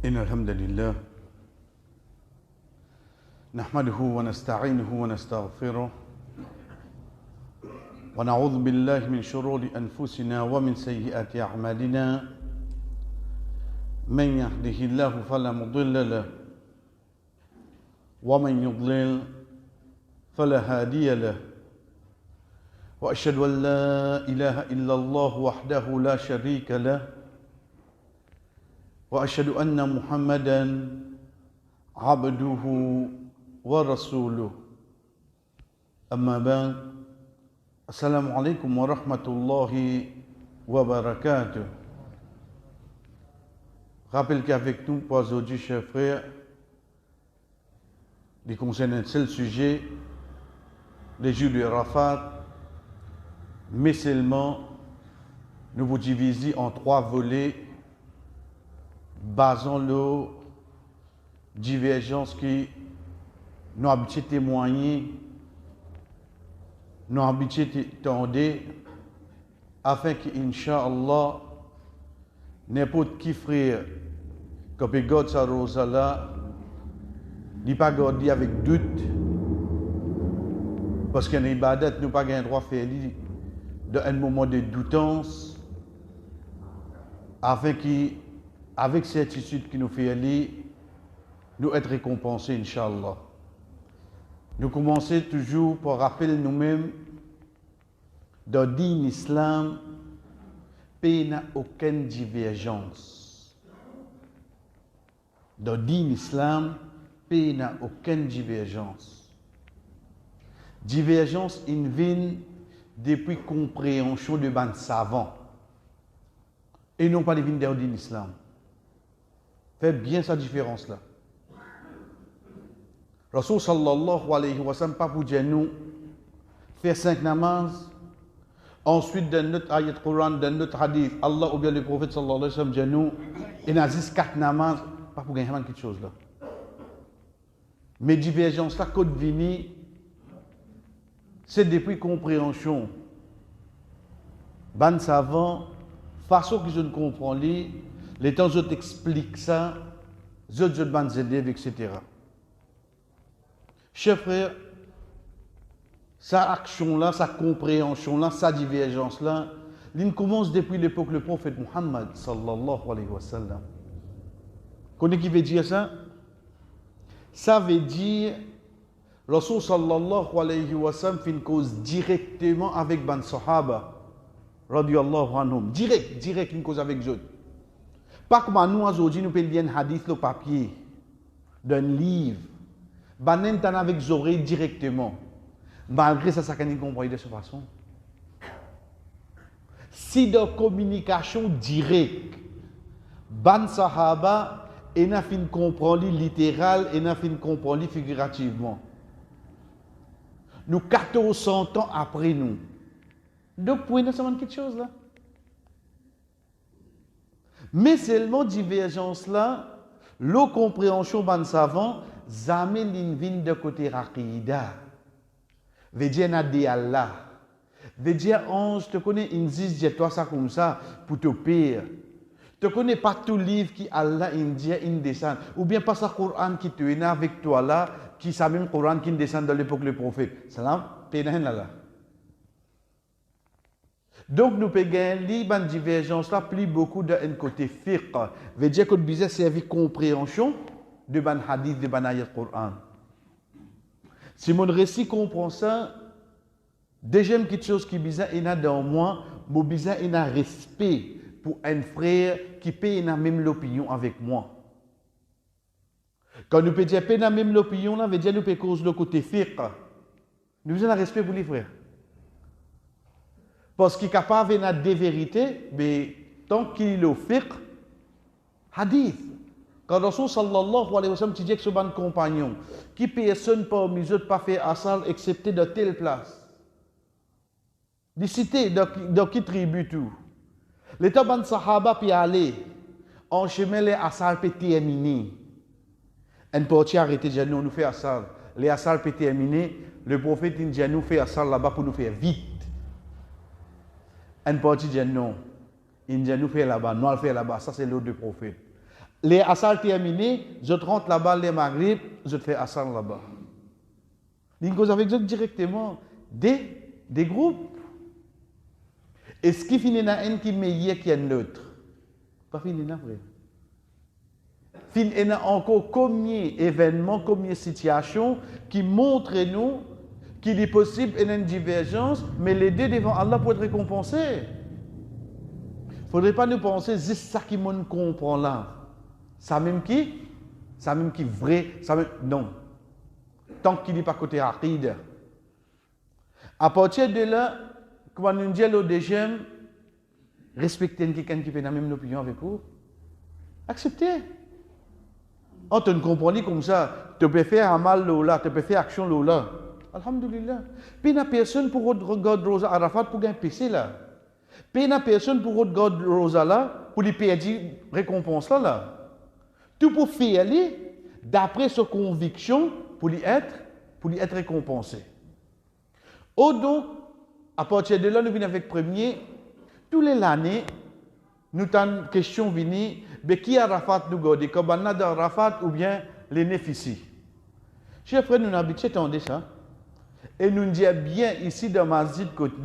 إن الحمد لله نحمده ونستعينه ونستغفره ونعوذ بالله من شرور أنفسنا ومن سيئات أعمالنا من يهده الله فلا مضل له ومن يضلل فلا هادي له وأشهد أن لا إله إلا الله وحده لا شريك له وأشهد أن محمدًا عبده ورسوله أما بعد السلام عليكم ورحمة الله وبركاته. Rappelle qu'avec nous, pour aujourd'hui, chers frères, il concerne un seul sujet, les jours de Arafat, mais seulement nous vous divisons en 3 volets, basant nos divergences qui nous habituent à témoigner, nous habituent à tendre, afin que, Inch'Allah, n'importe qui frère, quand il garde sa rose là, il pas garder avec doute, parce qu'en ibadat, nous pas le droit de faire dans un moment de doutance, afin qu'avec certitude qui nous fait aller, nous être récompensés, Inch'Allah. Nous commençons toujours par rappeler nous-mêmes, dans le din islam, il n'y a aucune divergence. Dans le din islam, il n'y a aucune divergence. Divergence vient depuis compréhension de ban savant et non pas les vignes dans le din islam. Faites bien sa différence là. Rasul sallallahu alayhi wa sallam, pas pour dire nous, faire 5 namazes, ensuite dans notre ayat Coran, dans notre hadith, Allah ou bien le prophète sallallahu alayhi wa sallam, dit nous, il y a juste 4 namazes, pas pour gagner quelque chose là. Mais divergence là, code vini, c'est depuis compréhension. Ban savant, façon que je ne comprends les temps où je t'explique ça, je ban zédev, etc. Chers frères, sa action-là, sa compréhension-là, sa divergence-là, il commence depuis l'époque du prophète Muhammad sallallahu alayhi wa sallam. Connaissez qui veut dire ça? Ça veut dire, Rasul sallallahu alayhi wa sallam fait une cause directement avec ban sahaba, radiyallahu anhum. Direct une cause avec eux. Pas comme nous aujourd'hui, nous pouvons lire un hadith le papier, d'un livre. Banen t'en avec les oreilles directement. Malgré ça, ça ne comprend pas de cette façon. Si de communication directe, ban sahaba, et n'a fin comprendre littéral, et n'a fin comprendre figurativement. Nous 1400 ans après nous. Donc, pour nous, ça quelque chose là. Mais seulement divergence là, la compréhension ban savant, jamais l'invin de côté raqida. Veut dire na de Allah. Veut dire ange te connais inzis de toi ça comme ça pour te pire. Te connais pas tout livre qui Allah indien in descend ou bien pas ça Coran qui te est avec toi là qui ça même Coran qui descend dans l'époque le prophète. Salam penahin là. Donc nous pouvons gagner ban divergence là plus beaucoup d'un côté fiqh. Veut dire que bizarre servir compréhension de ban hadith, de ban ayat Coran. Si mon récit comprend ça, deuxième quelque chose qui est bizarre, il y a dans moi, mon bizarre, il y a respect pour un frère qui peut la même l'opinion avec moi. Quand nous pouvons dire qu'il la même l'opinion, ça veut dire que nous pouvons causer le côté fiqh. Nous avons un respect pour les frères. Parce qu'il est capable de des vérités, mais tant qu'il est au fiqh, hadith. Quand Rasul sallallahu alayhi wa sallam dit que ce bon compagnon, qui personne parmi eux pas faire asal excepté de telle place. Des cités, dans qui tribu tout. L'état ban sahaba puis aller, en chemin les asal peut terminer. Un portier arrêté de nous fait asal. Les asal peut terminer, le prophète dit nous fait asal là-bas pour nous faire vite. Un portier dit non. Il nous fait là-bas, nous le fait là-bas. Ça, c'est l'ordre du prophète. les Asar terminés, je rentre là-bas, les Maghrib, je fais Asar là-bas. Il cause avec eux directement des groupes. Et ce qui finit dans un qui est meilleur qu'un autre. Pas fini dans vrai. Fin y a encore combien d'événements, combien de situations qui montrent nous qu'il est possible une divergence, mais les deux devant Allah pour être récompensés. Il ne faudrait pas nous penser, c'est ça qui me comprend là. Ça même qui vrai, ça même, non. Tant qu'il n'est pas côté aqid. À partir de là, quand nous disons au deuxième, respecter quelqu'un qui fait la même opinion avec vous, acceptez. On te comprend comme ça, tu peux faire un mal là, tu peux faire action là. Alhamdulillah. Puis il n'y a personne pour regarder Rosa Arafat pour gagner PC là. Puis il n'y a personne pour regarder Rosa là pour lui payer récompense là. Tout pour faire d'après sa conviction pour lui être récompensé. Donc, à partir de là, nous venons avec premier, tous les années, nous avons une question venue, mais qui a Arafat nous garde, comme on a d'Arafat ou bien les nefs ici. Chers frères, nous avons habitué à ça. Et nous disons bien ici dans Masjid côté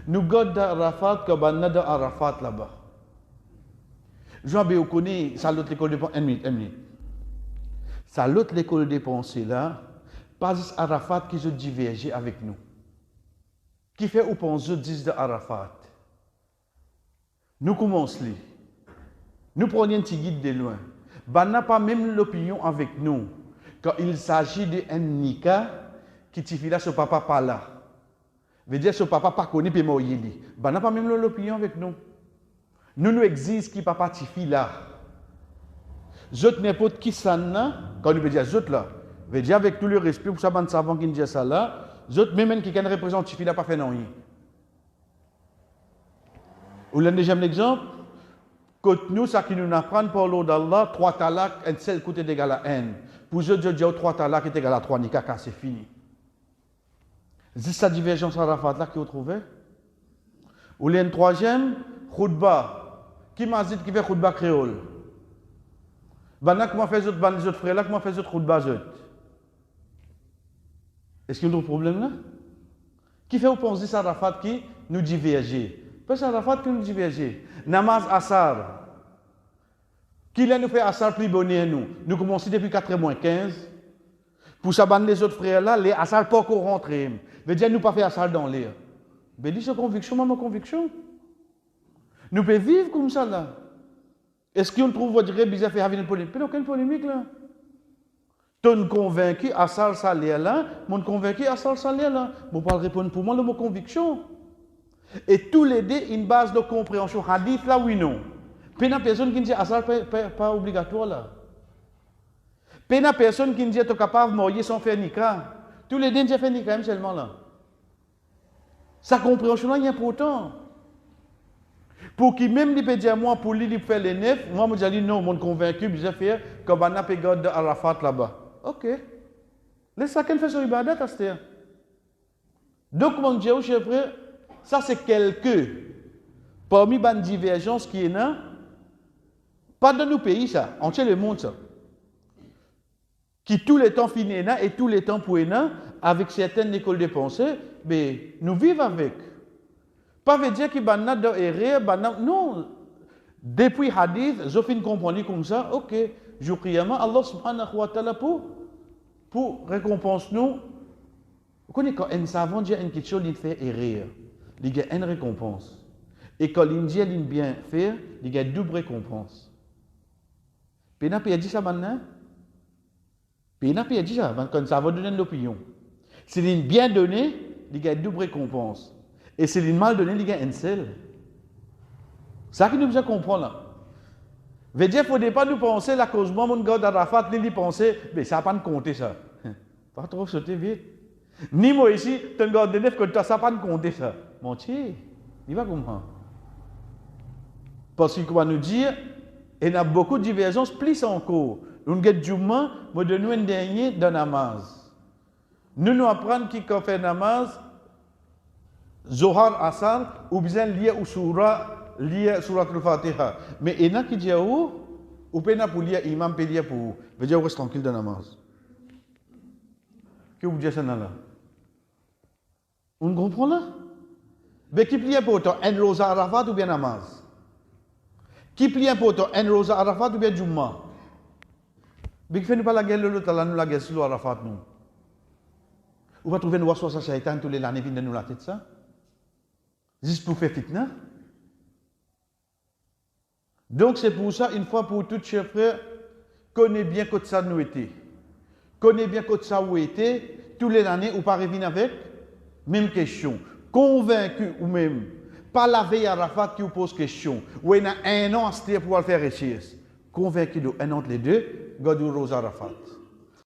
nous gardons d'Arafat comme on a d'Arafat là-bas. Jean-Béo connaît, ça l'autre école de pensée, une minute. Ça l'autre l'école de pensée là, pas juste Arafat qui se diverge avec nous. Qui fait ou pense je dis de Arafat. Nous commençons. Nous prenons un petit guide de loin. Ben n'a pas même l'opinion avec nous. Quand il s'agit d'un nika qui t'y là, ce papa pas là. Veut dire ce papa pas connu puis moyeli. Ben n'a pas même l'opinion avec nous. Nous existe qui papa t'y là. Zot n'importe qui ça quand nous veut dire zot là. Veut dire avec tout le respect pour ça ban savant qui dit ça là. Zot même qui représente t'y là pas fait non rien. Ou l'un deuxième exemple. Quand nous, ça qui nous apprend par l'eau d'Allah, 3 talaks, un seul côté égal à n. Pour eux, je dis 3 talaks est égal à 3 nikaka, c'est fini. C'est sa divergence à Arafat là qui vous trouvez. Ou l'un troisième, khutba. Qui m'a dit qui fait khutba créole? Bana comment fait les autres frères là, comment fait les autres khutba zot? Est-ce qu'il y a un problème là? Qui fait vous penser ça Arafat qui nous diverge? Parce que Arafat qui nous diverge. Namaz Asar. Qui l'a nous fait Asar plus bonnet nous? Nous commençons depuis 4h-15. Pour ça, les autres frères là, les Asar pas encore rentrés. Veut dire nous pas fait Asar dans l'air. Mais dis c'est conviction, ma conviction. Nous pouvons vivre comme ça là. Est-ce qu'on trouve votre bizarre faire une polémique? Mais aucune polémique là. Ton convaincu Asar salaire là, mon convaincu Asar salaire là. Bon pas répondre pour moi, ma conviction. Et tous les deux, une base de compréhension hadith là, oui, non. Puis il y a personne qui dit Asar pas obligatoire là. Puis il y a personne qui dit tu es capable de mourir sans faire nika. Tous les deux disent faire nika même seulement là. Sa compréhension là est importante. Pour qui même il peut dire moi pour lui faire les neufs, moi je dis non, mon convaincu, je vais faire comme on a pégade de Arafat là-bas. Ok. Laisse ça qu'elle fait sur ibadat à cette. Donc mon Dieu, cher frère, ça c'est quelques parmi les divergences qui est là, pas dans nos pays ça, entier le monde ça, qui tout le temps finit là et tout le temps pour là, avec certaines écoles de pensée, mais nous vivons avec. Pas veut dire qu'il y a de erreur, non. Depuis hadith, je finis comprendre comme ça, ok, je prie Allah subhanahu wa ta'ala pour récompense nous. Vous connaissez quand un savant dit une question, il fait erreur. Il y a une récompense. Et quand il dit bien faire, il y a double récompense. Puis il a dit ça maintenant. Puis il a dit ça, quand ça va donner l'opinion. Si il bien donné, il y a double récompense. Et si il mal donné, il y a un seul. C'est ça que nous devons comprendre là. Veut dire qu'il ne faut pas nous penser, la cause moi, mon gars d'Arafat, il penser, mais ça ne va pas compter ça. Pas trop sauter vite. Ni moi ici, tu as un neuf que ça ne va pas compter ça. Mon Dieu, il va comprendre. Parce qu'il va nous dire, il y a beaucoup de divergences, plus encore. Nous avons du moins, nous donnons un dernier dans namaz. Nous apprenons qui fait namaz, Zohar Asar, ou bien lié au surah, lié surat al-Fatiha. Mais il y en a qui disent, Ou pas pour lire, imam peut lire pour veut dire reste tranquille dans la namaz. Que vous dites ça là? On comprend là? Mais qui plie pour toi, un rosa Arafat ou bien namaz? Qui plie pour toi, un rosa Arafat ou bien Jumma? Mais qui fait nous pas la guerre l'autre là, nous la guerre sur Arafat nous. Ou va trouver nous voir ça shaitan tous les années vient de nous la tête ça? Juste pour faire fitna? Donc c'est pour ça, une fois pour toutes, chers frères, connais bien que ça nous était. Connais bien que ça où était, tous les années, ou pas revenir avec, même question. Convaincu ou même, pas la veille à Arafat qui vous pose question, ou il y a un an à se pour le faire réussir. Convaincu de un entre les deux, Godou Rose Arafat.